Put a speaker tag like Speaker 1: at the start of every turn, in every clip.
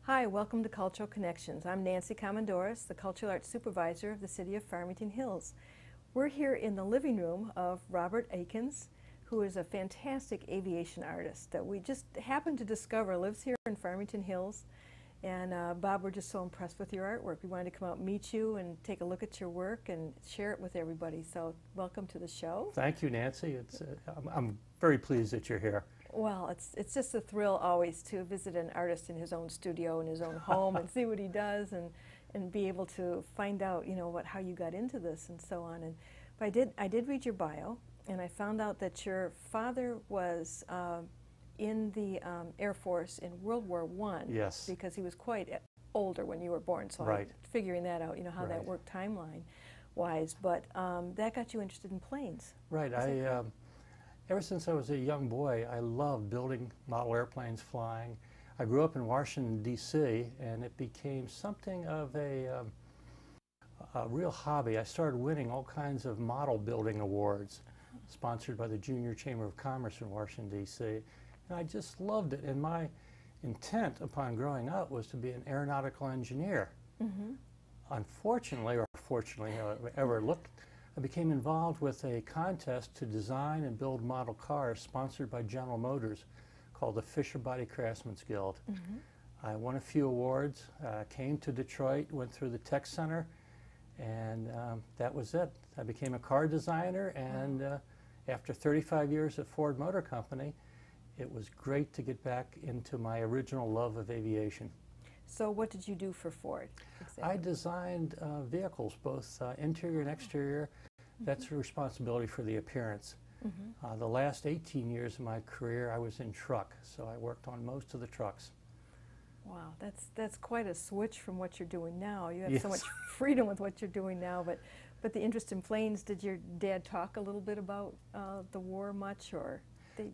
Speaker 1: Hi, welcome to Cultural Connections. I'm Nancy Commandouris, the Cultural Arts Supervisor of the City of Farmington Hills. We're here in the living room of Robert Aikins, who is a fantastic aviation artist that we just happened to discover lives here in Farmington Hills. And Bob, we're just so impressed with your artwork. We wanted to come out and meet you and take a look at your work and share it with everybody. So welcome to the show.
Speaker 2: Thank you, Nancy. I'm very pleased that you're here.
Speaker 1: Well, it's just a thrill always to visit an artist in his own studio, in his own home, and see what he does, and be able to find out, you know, how you got into this and so on. But I did read your bio, and I found out that your father was in the Air Force in World War I.
Speaker 2: Yes.
Speaker 1: Because he was quite older when you were born. So
Speaker 2: right.
Speaker 1: I'm figuring that out, you know, how
Speaker 2: right.
Speaker 1: that worked timeline-wise. But that got you interested in planes.
Speaker 2: Right. Ever since I was a young boy, I loved building model airplanes, flying. I grew up in Washington, D.C., and it became something of a real hobby. I started winning all kinds of model building awards, sponsored by the Junior Chamber of Commerce in Washington, D.C., and I just loved it. And my intent upon growing up was to be an aeronautical engineer. Mm-hmm. Unfortunately, or fortunately, however it looked, I became involved with a contest to design and build model cars sponsored by General Motors called the Fisher Body Craftsman's Guild. Mm-hmm. I won a few awards, came to Detroit, went through the Tech Center, and that was it. I became a car designer, and after 35 years at Ford Motor Company, it was great to get back into my original love of aviation.
Speaker 1: So what did you do for Ford exactly?
Speaker 2: I designed vehicles, both interior and exterior. Mm-hmm. That's a responsibility for the appearance. Mm-hmm. The last 18 years of my career, I was in truck, so I worked on most of the trucks.
Speaker 1: Wow, that's quite a switch from what you're doing now. You have
Speaker 2: yes.
Speaker 1: so much freedom with what you're doing now, but the interest in planes, did your dad talk a little bit about the war much, or?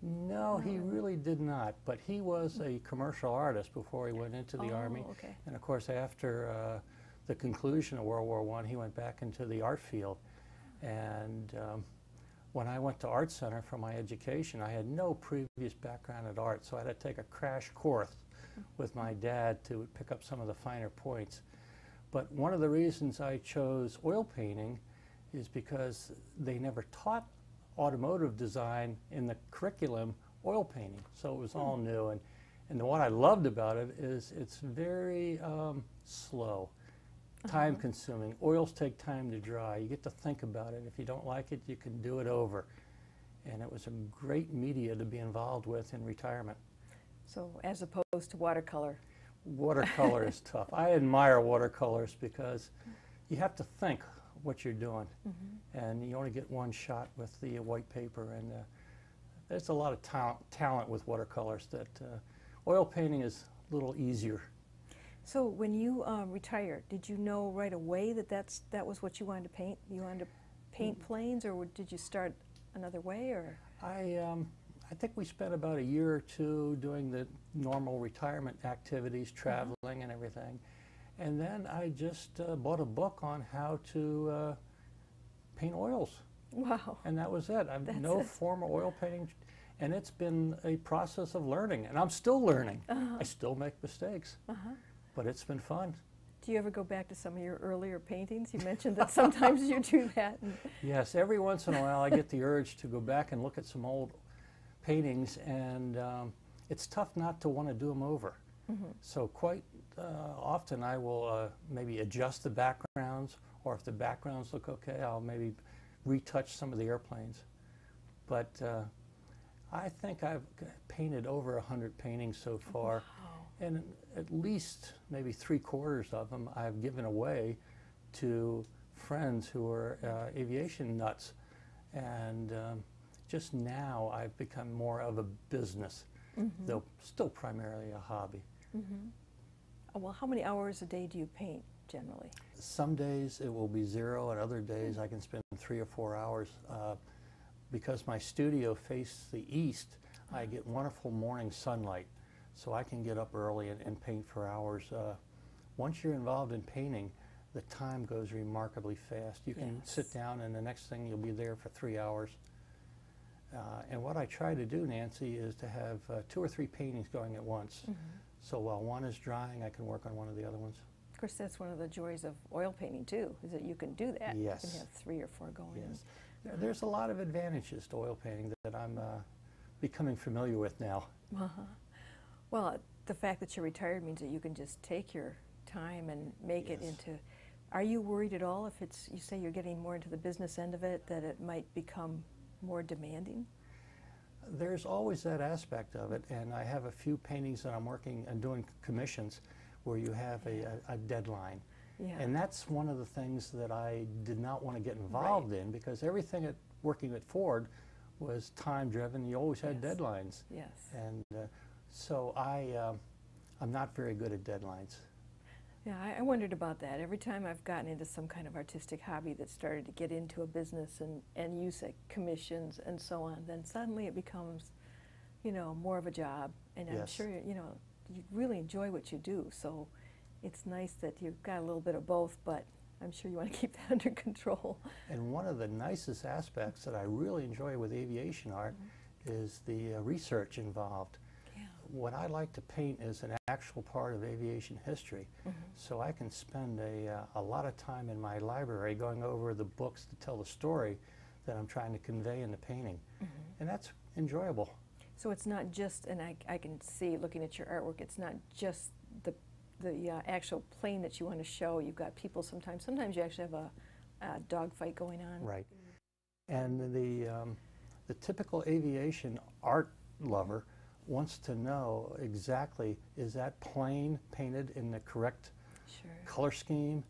Speaker 2: No, he really did not, but he was a commercial artist before he went into the Army.
Speaker 1: Okay.
Speaker 2: And of course, after the conclusion of World War I, he went back into the art field. And when I went to Art Center for my education, I had no previous background at art, so I had to take a crash course with my dad to pick up some of the finer points. But one of the reasons I chose oil painting is because they never taught automotive design in the curriculum, oil painting, so it was all new. And what I loved about it is it's very slow, time consuming. Oils take time to dry. You get to think about it. If you don't like it, you can do it over. And it was a great media to be involved with in retirement.
Speaker 1: So as opposed to watercolor?
Speaker 2: Watercolor is tough. I admire watercolors because you have to think what you're doing, and you only get one shot with the white paper, and there's a lot of talent with watercolors that oil painting is a little easier.
Speaker 1: So when you retired, did you know right away that was what you wanted to paint? You wanted to paint planes, or did you start another way, or?
Speaker 2: I think we spent about a year or two doing the normal retirement activities, traveling and everything. And then I just bought a book on how to paint oils.
Speaker 1: Wow.
Speaker 2: And that was it. I've no formal oil painting. And it's been a process of learning. And I'm still learning. I still make mistakes. But it's been fun.
Speaker 1: Do you ever go back to some of your earlier paintings? You mentioned that sometimes you do that.
Speaker 2: Yes, every once in a while I get the urge to go back and look at some old paintings. And it's tough not to want to do them over. So quite often I will maybe adjust the backgrounds, or if the backgrounds look okay, I'll maybe retouch some of the airplanes. But I think I've painted over 100 paintings so far, and at least maybe 3/4 of them I've given away to friends who are aviation nuts. And just now I've become more of a business, though still primarily a hobby.
Speaker 1: Well, how many hours a day do you paint generally?
Speaker 2: Some days it will be 0, and other days I can spend 3 or 4 hours. Because my studio faces the east, I get wonderful morning sunlight, so I can get up early and paint for hours. Once you're involved in painting, the time goes remarkably fast. You can sit down, and the next thing you'll be there for 3 hours. And what I try to do, Nancy, is to have 2 or 3 paintings going at once. So while one is drying, I can work on one of the other ones.
Speaker 1: Of course, that's one of the joys of oil painting too, is that you can do that.
Speaker 2: Yes.
Speaker 1: You can have 3 or 4 going.
Speaker 2: Yes. There's a lot of advantages to oil painting that I'm becoming familiar with now.
Speaker 1: Well, the fact that you're retired means that you can just take your time and make it into. Are you worried at all if it's, you say you're getting more into the business end of it, that it might become more demanding?
Speaker 2: There's always that aspect of it, and I have a few paintings that I'm working and doing commissions where you have a deadline.
Speaker 1: Yeah.
Speaker 2: And that's one of the things that I did not want to get involved in, because everything at working at Ford was time driven. You always had deadlines.
Speaker 1: Yes.
Speaker 2: And so I'm not very good at deadlines.
Speaker 1: Yeah, I wondered about that. Every time I've gotten into some kind of artistic hobby that started to get into a business and use like commissions and so on, then suddenly it becomes, you know, more of a job. And I'm sure, you know, you really enjoy what you do. So it's nice that you've got a little bit of both, but I'm sure you want to keep that under control.
Speaker 2: And one of the nicest aspects that I really enjoy with aviation art is the research involved. What I like to paint is an actual part of aviation history, so I can spend a lot of time in my library going over the books to tell the story that I'm trying to convey in the painting, and that's enjoyable.
Speaker 1: So it's not just, and I can see looking at your artwork, it's not just the actual plane that you want to show. You've got people sometimes you actually have a dogfight going on.
Speaker 2: Right. And the typical aviation art lover wants to know exactly, is that plane painted in the correct color scheme?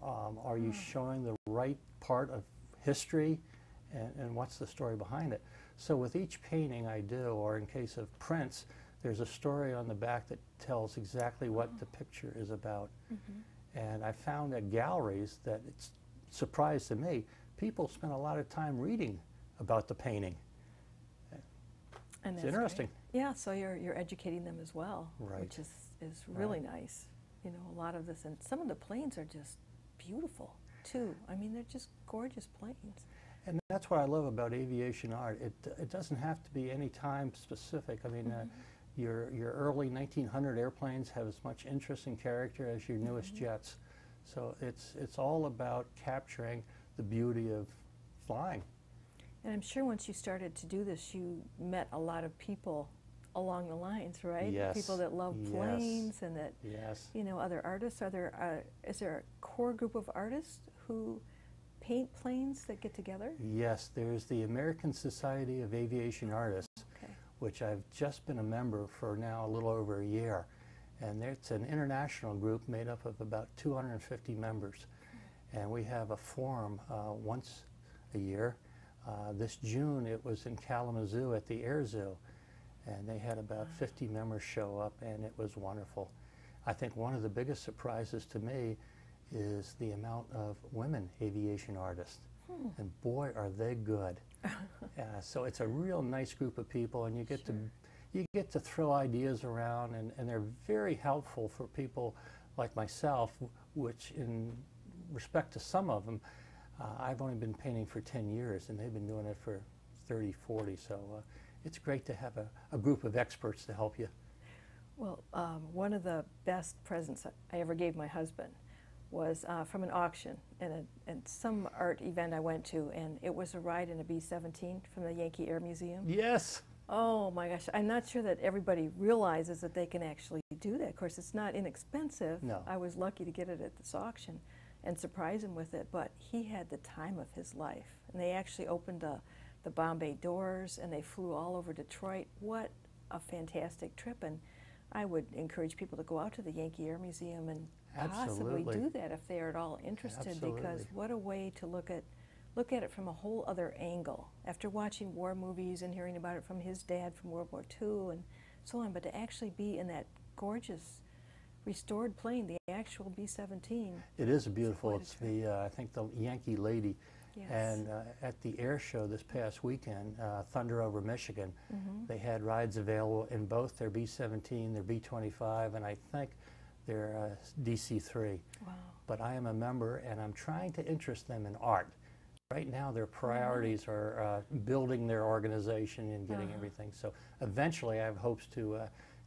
Speaker 2: Are you showing the right part of history? And what's the story behind it? So with each painting I do, or in case of prints, there's a story on the back that tells exactly what the picture is about. And I found at galleries that it's a surprise to me, people spend a lot of time reading about the painting.
Speaker 1: And
Speaker 2: it's interesting.
Speaker 1: Great. Yeah, so you're educating them as well, which is really nice. You know, a lot of this, and some of the planes are just beautiful too. I mean, they're just gorgeous planes.
Speaker 2: And that's what I love about aviation art. It doesn't have to be any time specific. I mean, your early 1900 airplanes have as much interest and character as your newest jets. So it's all about capturing the beauty of flying.
Speaker 1: And I'm sure once you started to do this, you met a lot of people along the lines, right?
Speaker 2: Yes.
Speaker 1: People that love planes and that, you know, other artists. Are there, is there a core group of artists who paint planes that get together?
Speaker 2: Yes, there's the American Society of Aviation Artists, which I've just been a member for now a little over a year. And it's an international group made up of about 250 members. And we have a forum once a year. This June it was in Kalamazoo at the Air Zoo, and they had about 50 members show up, and it was wonderful. I think one of the biggest surprises to me is the amount of women aviation artists, and boy are they good. So it's a real nice group of people, and you get to throw ideas around, and they're very helpful for people like myself, which in respect to some of them, I've only been painting for 10 years, and they've been doing it for 30, 40, so it's great to have a group of experts to help you.
Speaker 1: Well, one of the best presents I ever gave my husband was from an auction and some art event I went to, and it was a ride in a B-17 from the Yankee Air Museum.
Speaker 2: Yes!
Speaker 1: Oh my gosh, I'm not sure that everybody realizes that they can actually do that. Of course, it's not inexpensive.
Speaker 2: No.
Speaker 1: I was lucky to get it at this auction and surprise him with it, but he had the time of his life. And they actually opened the Bombay doors, and they flew all over Detroit. What a fantastic trip. And I would encourage people to go out to the Yankee Air Museum and possibly do that if they are at all interested, because what a way to look at it from a whole other angle. After watching war movies and hearing about it from his dad from World War II and so on, but to actually be in that gorgeous restored plane, the actual B-17.
Speaker 2: It is beautiful. It's the, I think, the Yankee Lady.
Speaker 1: Yes.
Speaker 2: And at the air show this past weekend, Thunder over Michigan, they had rides available in both their B-17, their B-25, and I think their DC-3.
Speaker 1: Wow.
Speaker 2: But I am a member, and I'm trying to interest them in art. Right now, their priorities are building their organization and getting everything. So eventually, I have hopes to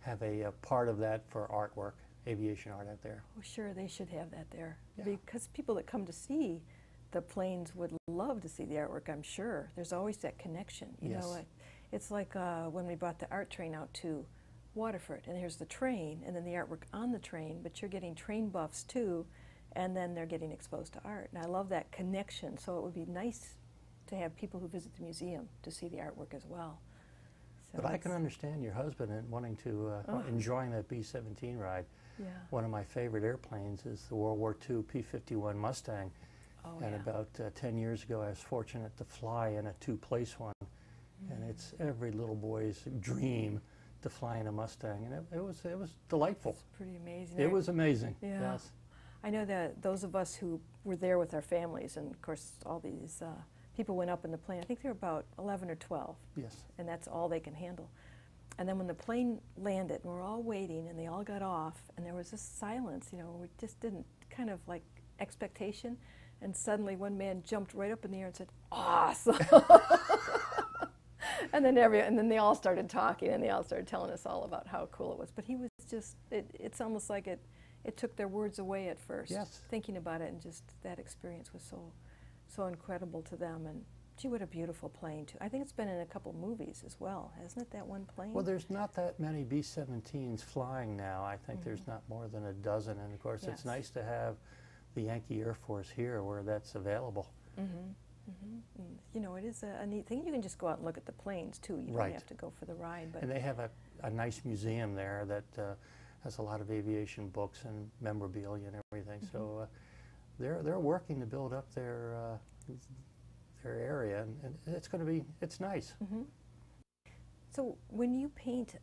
Speaker 2: have a part of that for artwork, aviation art out there.
Speaker 1: Oh, sure, they should have that there.
Speaker 2: Yeah.
Speaker 1: Because people that come to see the planes would love to see the artwork, I'm sure. There's always that connection. You
Speaker 2: Yes.
Speaker 1: know, it's like when we brought the art train out to Waterford, and here's the train, and then the artwork on the train, but you're getting train buffs too, and then they're getting exposed to art. And I love that connection, so it would be nice to have people who visit the museum to see the artwork as well. So
Speaker 2: But I can understand your husband and wanting to, enjoying that B-17 ride.
Speaker 1: Yeah.
Speaker 2: One of my favorite airplanes is the World War II P-51 Mustang.
Speaker 1: Oh,
Speaker 2: And
Speaker 1: yeah.
Speaker 2: about 10 years ago, I was fortunate to fly in a two-place one. And it's every little boy's dream to fly in a Mustang. And it was delightful.
Speaker 1: It's pretty amazing.
Speaker 2: It was amazing.
Speaker 1: Yeah.
Speaker 2: Yes.
Speaker 1: I know that those of us who were there with our families, and of course all these people went up in the plane, I think they were about 11 or 12,
Speaker 2: Yes.
Speaker 1: and that's all they can handle. And then when the plane landed, and we're all waiting, and they all got off, and there was this silence, you know, we just didn't, kind of like expectation, and suddenly one man jumped right up in the air and said, "Awesome!" and then they all started talking, and they all started telling us all about how cool it was. But he was just, it's almost like it took their words away at first.
Speaker 2: Yes.
Speaker 1: Thinking about it, and just that experience was so incredible to them. And gee, what a beautiful plane too. I think it's been in a couple movies as well, hasn't it, that one plane?
Speaker 2: Well, there's not that many B-17s flying now. I think there's not more than a dozen. And of course,
Speaker 1: Yes.
Speaker 2: it's nice to have the Yankee Air Force here where that's available.
Speaker 1: You know, it is a neat thing. You can just go out and look at the planes too. You
Speaker 2: Right.
Speaker 1: don't have to go for the ride. But
Speaker 2: And they have a nice museum there that has a lot of aviation books and memorabilia and everything. So they're working to build up their area, and it's nice.
Speaker 1: So when you paint,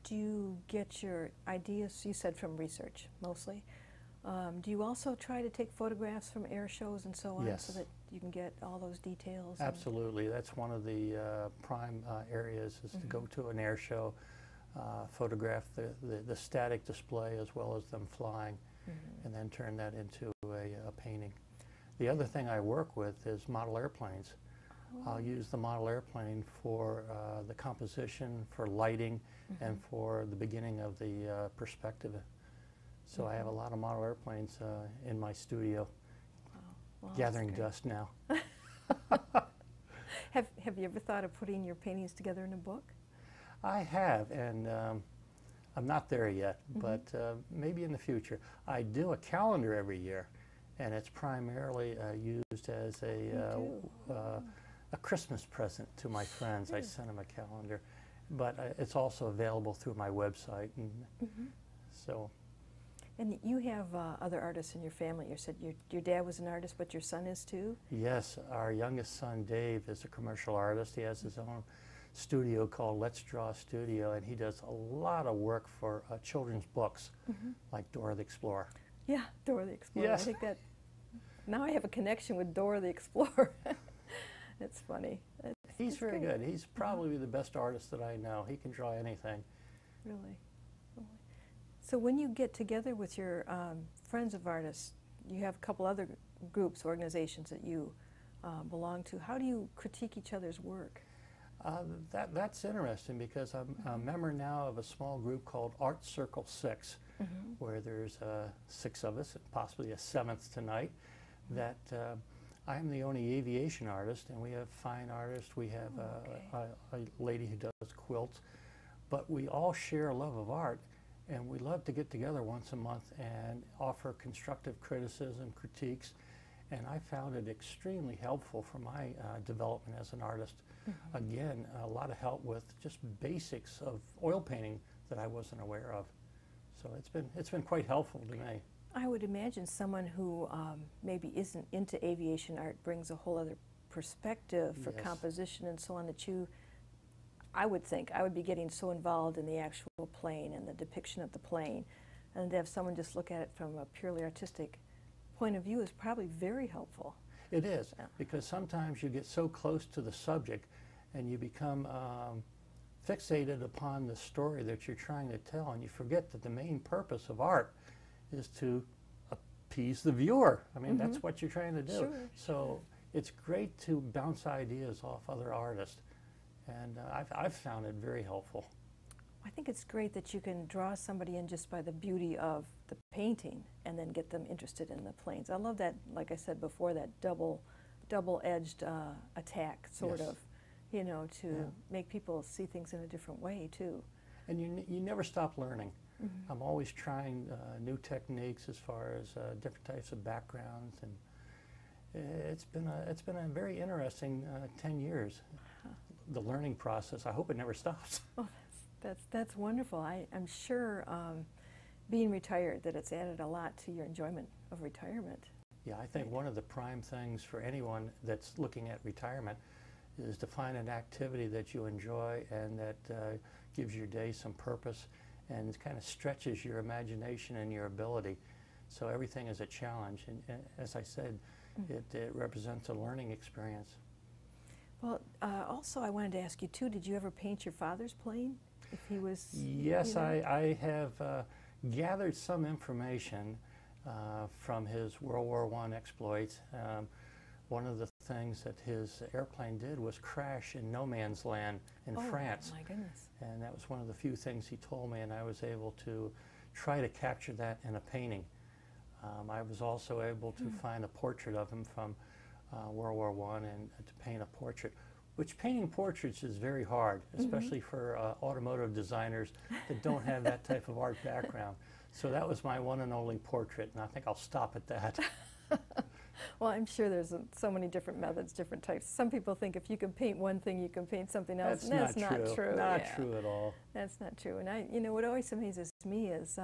Speaker 1: do you get your ideas, you said from research mostly, do you also try to take photographs from air shows and so on,
Speaker 2: Yes.
Speaker 1: so that you can get all those details?
Speaker 2: Absolutely. That's one of the prime areas is to go to an air show, photograph the static display as well as them flying, and then turn that into a painting. The other thing I work with is model airplanes. I'll use the model airplane for the composition, for lighting, and for the beginning of the perspective. So I have a lot of model airplanes in my studio,
Speaker 1: Well, that's
Speaker 2: gathering
Speaker 1: great.
Speaker 2: dust now.
Speaker 1: Have you ever thought of putting your paintings together in a book?
Speaker 2: I have, and I'm not there yet, but maybe in the future. I do a calendar every year, and it's primarily used as a Christmas present to my friends. I send them a calendar, but it's also available through my website, and so.
Speaker 1: And you have other artists in your family. You said your dad was an artist, but your son is too?
Speaker 2: Yes, our youngest son, Dave, is a commercial artist. He has his own studio called Let's Draw Studio, and he does a lot of work for children's books, like Dora the Explorer.
Speaker 1: Yeah, Dora the Explorer.
Speaker 2: Yes.
Speaker 1: I think that, now I have a connection with Dora the Explorer. It's funny.
Speaker 2: He's
Speaker 1: it's
Speaker 2: very
Speaker 1: great.
Speaker 2: good. He's probably the best artist that I know. He can draw anything.
Speaker 1: Really. So when you get together with your friends of artists, you have a couple other groups, organizations that you belong to. How do you critique each other's work?
Speaker 2: That's interesting because I'm a member now of a small group called Art Circle 6, where there's 6 of us, and possibly a 7th tonight, that I'm the only aviation artist, and we have fine artists. We have a lady who does quilts, but we all share a love of art. And we love to get together once a month and offer constructive criticism, critiques, and I found it extremely helpful for my development as an artist. Again, a lot of help with just basics of oil painting that I wasn't aware of. So it's been quite helpful to me.
Speaker 1: I would imagine someone who maybe isn't into aviation art brings a whole other perspective for
Speaker 2: Yes.
Speaker 1: composition and so on that I would think I would be getting so involved in the actual plane and the depiction of the plane, and to have someone just look at it from a purely artistic point of view is probably very helpful.
Speaker 2: It is,
Speaker 1: Yeah.
Speaker 2: because sometimes you get so close to the subject and you become fixated upon the story that you're trying to tell, and you forget that the main purpose of art is to appease the viewer. I mean, that's what you're trying to do.
Speaker 1: Sure,
Speaker 2: so it's great to bounce ideas off other artists, and I've found it very helpful.
Speaker 1: I think it's great that you can draw somebody in just by the beauty of the painting and then get them interested in the planes. I love that, like I said before, that double-edged attack, sort
Speaker 2: Yes.
Speaker 1: of, you know, to make people see things in a different way, too.
Speaker 2: And you never stop learning. I'm always trying new techniques as far as different types of backgrounds, and it's been a very interesting 10 years. The learning process. I hope it never stops.
Speaker 1: Oh, that's wonderful. I'm sure being retired that it's added a lot to your enjoyment of retirement.
Speaker 2: Yeah, I think one of the prime things for anyone that's looking at retirement is to find an activity that you enjoy and that gives your day some purpose and kind of stretches your imagination and your ability. So everything is a challenge, and as I said, it represents a learning experience.
Speaker 1: Well, also I wanted to ask you too, did you ever paint your father's plane? If he was...
Speaker 2: Yes,
Speaker 1: you know?
Speaker 2: I have gathered some information from his World War I exploits. One of the things that his airplane did was crash in no man's land in France.
Speaker 1: Oh my goodness.
Speaker 2: And that was one of the few things he told me, and I was able to try to capture that in a painting. I was also able to find a portrait of him from World War I and to paint a portrait, which painting portraits is very hard, especially for automotive designers that don't have that type of art background. So that was my one and only portrait, and I think I'll stop at that.
Speaker 1: Well, I'm sure there's so many different methods, different types. Some people think if you can paint one thing, you can paint something else.
Speaker 2: That's
Speaker 1: and that's not true.
Speaker 2: Not true at all.
Speaker 1: That's not true. And you know, what always amazes me is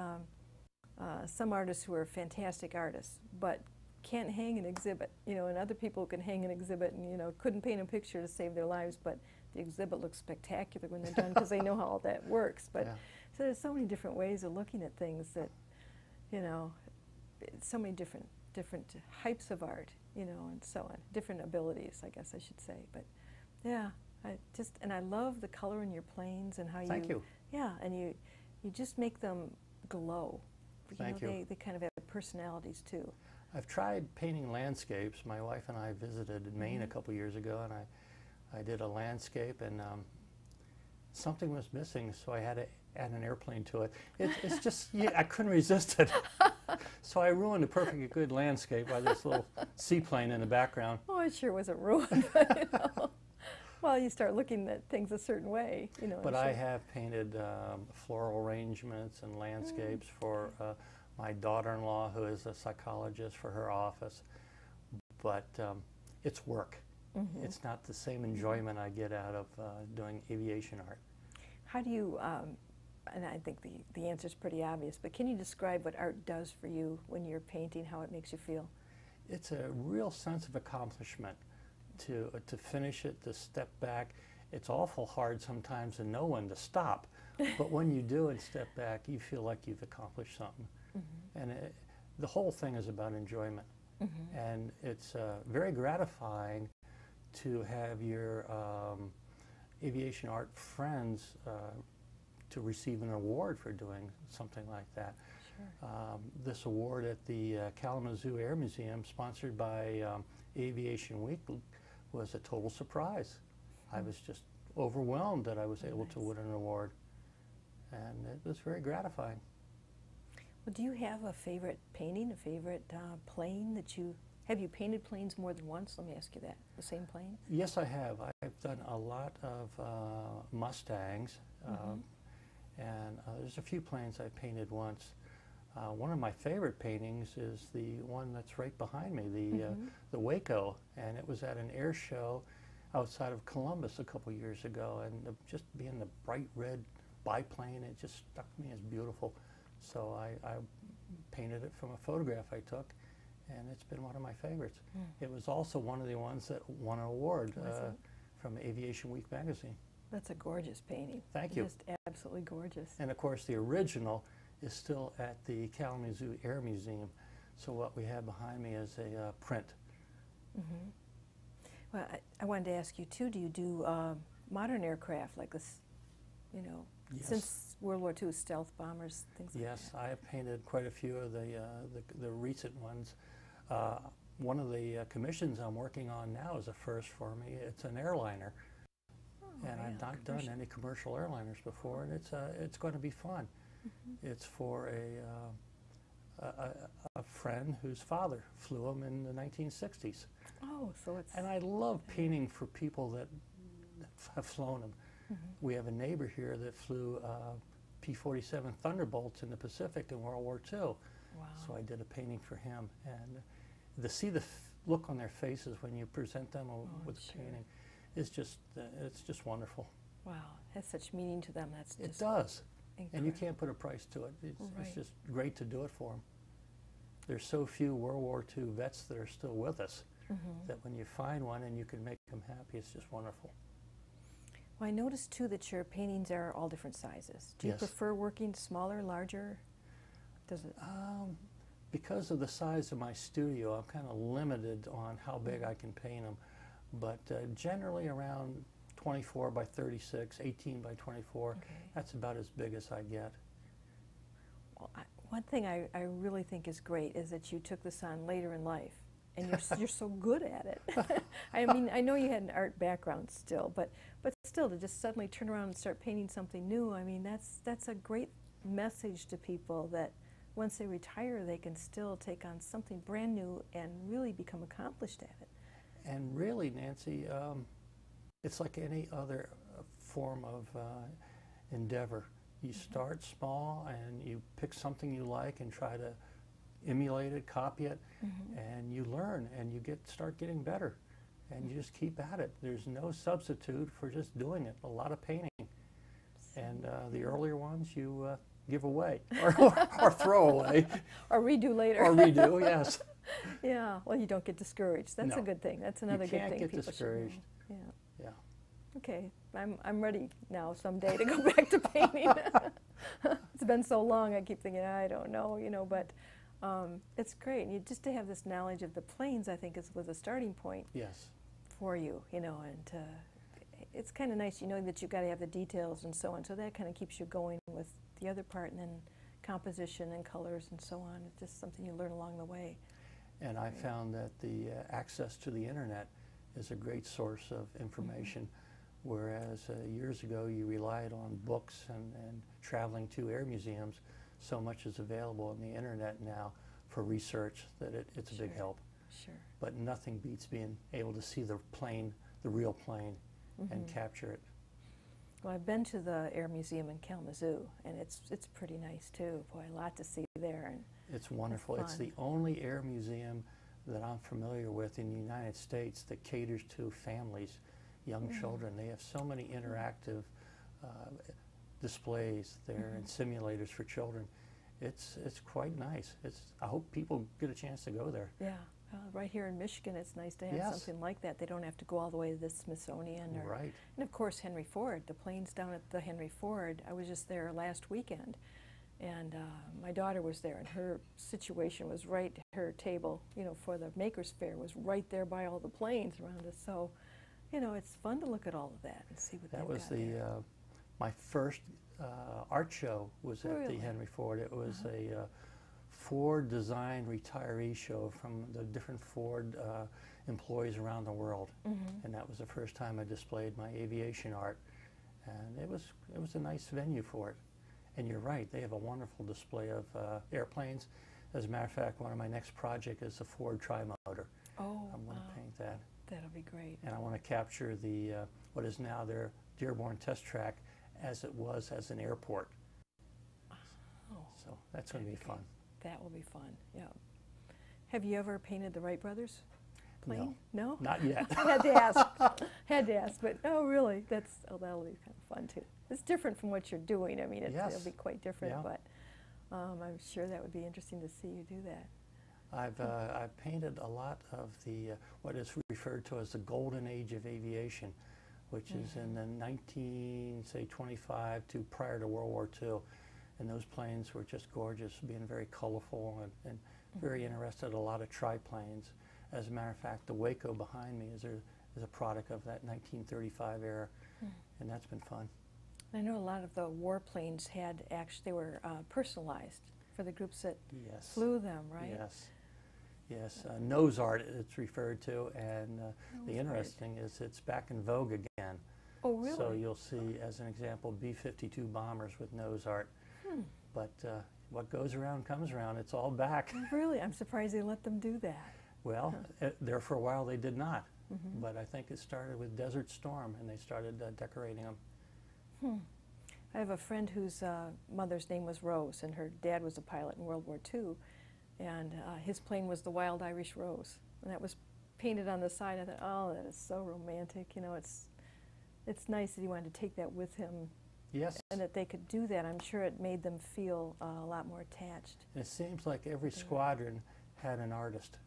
Speaker 1: some artists who are fantastic artists, but can't hang an exhibit. You know, and other people can hang an exhibit and, you know, couldn't paint a picture to save their lives, but the exhibit looks spectacular when they're done because they know how all that works. But so there's so many different ways of looking at things that, you know, so many different types of art, you know, and so on. Different abilities, I guess I should say. But yeah, I love the color in your planes and how you...
Speaker 2: Thank you.
Speaker 1: Yeah, and you just make them glow.
Speaker 2: Thank you.
Speaker 1: They kind of have personalities too.
Speaker 2: I've tried painting landscapes. My wife and I visited Maine a couple years ago, and I did a landscape, and something was missing, so I had to add an airplane to it. It's just, I couldn't resist it. So I ruined a perfectly good landscape by this little seaplane in the background.
Speaker 1: Oh, it sure wasn't ruined, but, you know. Well, you start looking at things a certain way, you know.
Speaker 2: But I have painted floral arrangements and landscapes for my daughter-in-law, who is a psychologist, for her office. But it's work. It's not the same enjoyment I get out of doing aviation art.
Speaker 1: How do you, and I think the answer is pretty obvious, but can you describe what art does for you when you're painting, how it makes you feel?
Speaker 2: It's a real sense of accomplishment to finish it, to step back. It's awful hard sometimes to know when to stop, but when you do and step back, you feel like you've accomplished something. And the whole thing is about enjoyment. And it's very gratifying to have your aviation art friends to receive an award for doing something like that. Sure. This award at the Kalamazoo Air Museum, sponsored by Aviation Week, was a total surprise. I was just overwhelmed that I was able to win an award, and it was very gratifying.
Speaker 1: Well, do you have a favorite painting, a favorite plane that you... Have you painted planes more than once? Let me ask you that. The same plane?
Speaker 2: Yes, I have. I've done a lot of Mustangs, and there's a few planes I've painted once. One of my favorite paintings is the one that's right behind me, the Waco, and it was at an air show outside of Columbus a couple years ago, and just being the bright red biplane, it just struck me as beautiful. So I painted it from a photograph I took, and it's been one of my favorites. It was also one of the ones that won an award from Aviation Week magazine.
Speaker 1: That's a gorgeous painting.
Speaker 2: Thank you.
Speaker 1: Just absolutely gorgeous.
Speaker 2: And of course the original is still at the Kalamazoo Air Museum. So what we have behind me is a print.
Speaker 1: Well, I wanted to ask you too, do you do modern aircraft like this, you know, since World War II, stealth bombers, things like that?
Speaker 2: Yes, I have painted quite a few of the recent ones. One of the commissions I'm working on now is a first for me. It's an airliner. And I'm not not done any commercial airliners before, and it's going to be fun. It's for a friend whose father flew them in the 1960s.
Speaker 1: Oh, so it's...
Speaker 2: And I love painting for people that have flown them. We have a neighbor here that flew P-47 Thunderbolts in the Pacific in World War II.
Speaker 1: Wow.
Speaker 2: So I did a painting for him. And to see the look on their faces when you present them with a painting is just, it's just wonderful.
Speaker 1: Wow, it has such meaning to them. That's just...
Speaker 2: It does.
Speaker 1: Incredible.
Speaker 2: And you can't put a price to it. It's just great to do it for them. There's so few World War II vets that are still with us that when you find one and you can make them happy, it's just wonderful.
Speaker 1: Well, I noticed too that your paintings are all different sizes. Do you prefer working smaller, larger? Does it?
Speaker 2: Because of the size of my studio, I'm kind of limited on how big I can paint them. But generally around 24 by 36, 18 by 24, that's about as big as I get.
Speaker 1: Well, one thing I really think is great is that you took this on later in life, and you're so good at it. I mean, I know you had an art background still, but still, to just suddenly turn around and start painting something new, I mean, that's a great message to people that once they retire, they can still take on something brand new and really become accomplished at it.
Speaker 2: And really, Nancy, it's like any other form of endeavor. You start small and you pick something you like and try to emulate it, copy it, and you learn and you start getting better. And you just keep at it. There's no substitute for just doing it. A lot of painting. And the earlier ones you give away or throw away.
Speaker 1: Or redo later.
Speaker 2: Or redo, yes.
Speaker 1: Yeah, well, you don't get discouraged. That's a good thing. That's another good thing.
Speaker 2: You can't get discouraged.
Speaker 1: Yeah.
Speaker 2: Yeah.
Speaker 1: Okay, I'm ready now someday to go back to painting. It's been so long, I keep thinking, I don't know, you know, but it's great. And just to have this knowledge of the planes, I think, was a starting point for you, you know, and it's kind of nice, you know, that you've got to have the details and so on, so that kind of keeps you going with the other part, and then composition and colors and so on. It's just something you learn along the way.
Speaker 2: And I found that the access to the internet is a great source of information, whereas years ago you relied on books and traveling to air museums. So much is available on the internet now for research that it's a big help.
Speaker 1: Sure.
Speaker 2: But nothing beats being able to see the plane, the real plane, and capture it.
Speaker 1: Well, I've been to the Air Museum in Kalamazoo, and it's pretty nice too. Boy, a lot to see there. And
Speaker 2: it's wonderful. It's the only air museum that I'm familiar with in the United States that caters to families, young children. They have so many interactive displays there and simulators for children. It's quite nice. I hope people get a chance to go there.
Speaker 1: Yeah. Right here in Michigan, it's nice to have something like that. They don't have to go all the way to the Smithsonian. And of course, Henry Ford, the planes down at the Henry Ford. I was just there last weekend, and my daughter was there, and her situation was right, her table, you know, for the Maker's Fair was right there by all the planes around us. So, you know, it's fun to look at all of that and see what
Speaker 2: that was my first art show was at the Henry Ford. It was a Ford design retiree show from the different Ford employees around the world, and that was the first time I displayed my aviation art, and it was a nice venue for it. And you're right, they have a wonderful display of airplanes. As a matter of fact, one of my next projects is the Ford Trimotor.
Speaker 1: Oh,
Speaker 2: I'm going to paint that.
Speaker 1: That'll be great.
Speaker 2: And I want to capture the what is now their Dearborn test track as it was as an airport.
Speaker 1: Oh,
Speaker 2: so that's going to be fun.
Speaker 1: That will be fun, yeah. Have you ever painted the Wright brothers plane? No?
Speaker 2: Not yet.
Speaker 1: I had to ask. Had to ask, but oh, really? That'll be kind of fun too. It's different from what you're doing. I mean, it'll be quite different, but I'm sure that would be interesting to see you do that.
Speaker 2: I've painted a lot of the what is referred to as the golden age of aviation, which is in the 1925 to prior to World War II. And those planes were just gorgeous, being very colorful and very interested. A lot of triplanes. As a matter of fact, the Waco behind me is a product of that 1935 era, and that's been fun.
Speaker 1: I know a lot of the warplanes had they were personalized for the groups that flew them, right?
Speaker 2: Yes. Yes, nose art it's referred to, and the interesting is it's back in vogue again.
Speaker 1: Oh, really?
Speaker 2: So you'll see, as an example, B-52 bombers with nose art. But what goes around comes around. It's all back.
Speaker 1: Really? I'm surprised they let them do that.
Speaker 2: Well, there for a while they did not. But I think it started with Desert Storm, and they started decorating them.
Speaker 1: I have a friend whose mother's name was Rose, and her dad was a pilot in World War II, and his plane was the Wild Irish Rose, and that was painted on the side. I thought, oh, that is so romantic. You know, it's nice that he wanted to take that with him.
Speaker 2: Yes.
Speaker 1: And that they could do that. I'm sure it made them feel a lot more attached.
Speaker 2: And it seems like every squadron had an artist,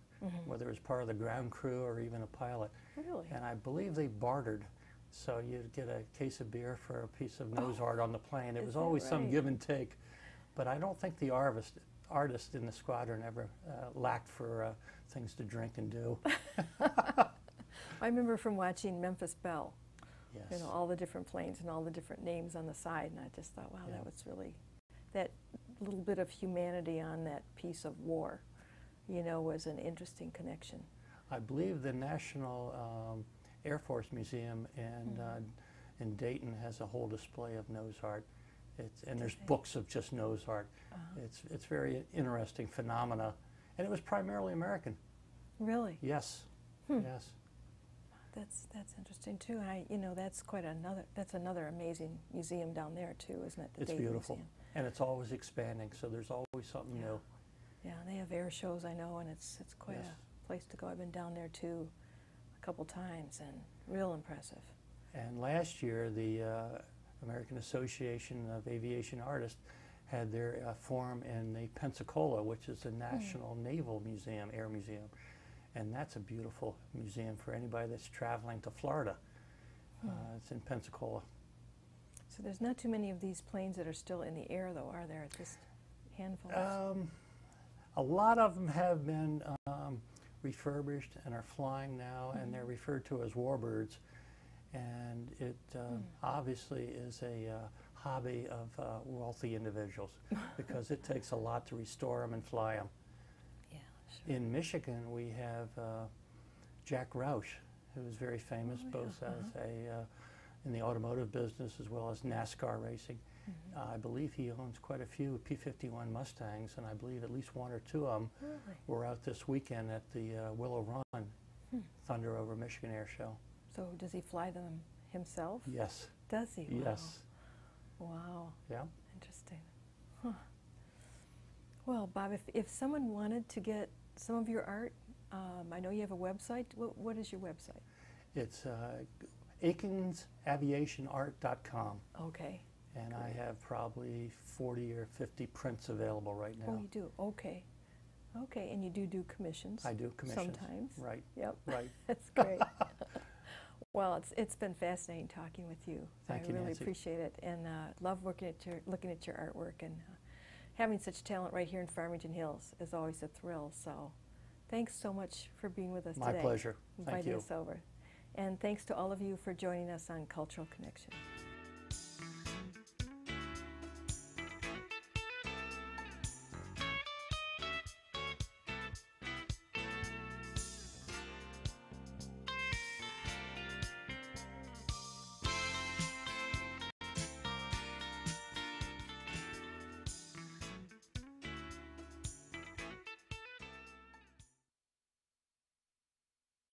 Speaker 2: whether it was part of the ground crew or even a pilot.
Speaker 1: Really?
Speaker 2: And I believe they bartered. So you'd get a case of beer for a piece of nose art on the plane. It was always some give and take. But I don't think the artist in the squadron ever lacked for things to drink and do.
Speaker 1: I remember from watching Memphis Belle.
Speaker 2: Yes.
Speaker 1: You know, all the different planes and all the different names on the side, and I just thought, wow, that was really, that little bit of humanity on that piece of war, you know, was an interesting connection.
Speaker 2: I believe the National Air Force Museum in Dayton has a whole display of nose art. And there's books of just nose art. It's very interesting phenomena, and it was primarily American.
Speaker 1: Really?
Speaker 2: Yes. Yes.
Speaker 1: That's interesting too. And you know, that's another amazing museum down there too, isn't it? The
Speaker 2: It's
Speaker 1: Dayton
Speaker 2: beautiful,
Speaker 1: Museum.
Speaker 2: and it's always expanding. So there's always something new.
Speaker 1: Yeah, they have air shows, I know, and it's quite a place to go. I've been down there too a couple times, and real impressive.
Speaker 2: And last year, the American Association of Aviation Artists had their forum in the Pensacola, which is the National Naval Museum, Air Museum. And that's a beautiful museum for anybody that's traveling to Florida. It's in Pensacola.
Speaker 1: So there's not too many of these planes that are still in the air, though, are there? Just handfuls?
Speaker 2: A lot of them have been refurbished and are flying now, and they're referred to as warbirds. And it obviously is a hobby of wealthy individuals because it takes a lot to restore them and fly them. In Michigan, we have Jack Roush, who is very famous both as in the automotive business as well as NASCAR racing. I believe he owns quite a few P-51 Mustangs, and I believe at least one or two of them were out this weekend at the Willow Run Thunder over Michigan Air Show.
Speaker 1: So does he fly them himself?
Speaker 2: Yes.
Speaker 1: Does he? Wow.
Speaker 2: Yes.
Speaker 1: Wow.
Speaker 2: Yeah.
Speaker 1: Interesting. Huh. Well, Bob, if someone wanted to get some of your art, I know you have a website. What is your website?
Speaker 2: It's AikinsAviationArt.com.
Speaker 1: Okay.
Speaker 2: And I have probably 40 or 50 prints available right now.
Speaker 1: Oh, you do? Okay. Okay, and you do commissions?
Speaker 2: I do commissions.
Speaker 1: Sometimes?
Speaker 2: Right.
Speaker 1: Yep.
Speaker 2: Right.
Speaker 1: That's great. Well, it's been fascinating talking with you.
Speaker 2: Thank you,
Speaker 1: I really
Speaker 2: Nancy.
Speaker 1: appreciate it, and love looking at your artwork, and having such talent right here in Farmington Hills is always a thrill. So, thanks so much for being with us today.
Speaker 2: My pleasure. Thank
Speaker 1: Inviting
Speaker 2: you.
Speaker 1: us over, and thanks to all of you for joining us on Cultural Connection.